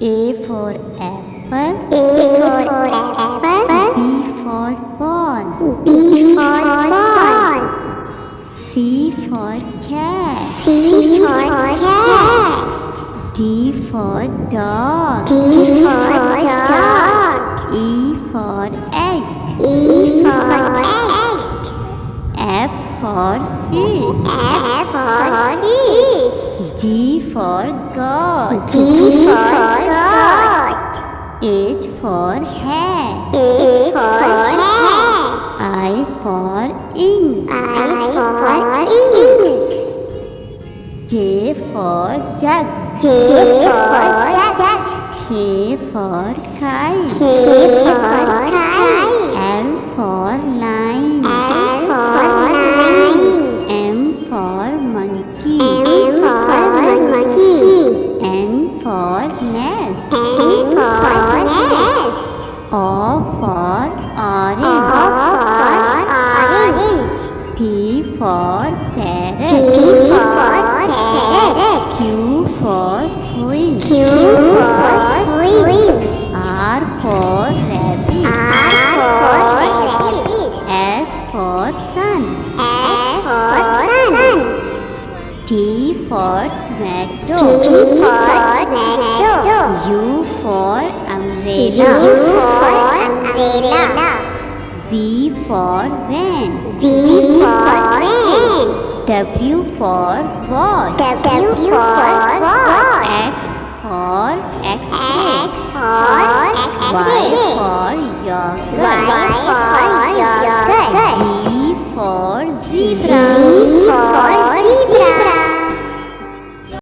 A for apple. A for apple. B for ball. B for ball. C for cat. C for cat. D for dog. D for dog. E for egg. E for egg. F for fish. F for fish. G for goat. G for goat. H for hat. H for hat. I for ink. I for ink. J for jug. J for jug. K for kite. K for kite. L for line. L for line. M for monkey. M for monkey. N for nest. N for nest. O for O orange. for orange. P for parrot. P for parrot. Q for queen. Q for queen. R for rabbit. R for rabbit. S for sun. S for sun. T for tomato. T for tomato. U for U umbrella. for umbrella. V for van. V for van. W for watch. W for watch. X for X X-ray. for Y X-ray. for Y yogurt. for yogurt. Z for zebra. Z for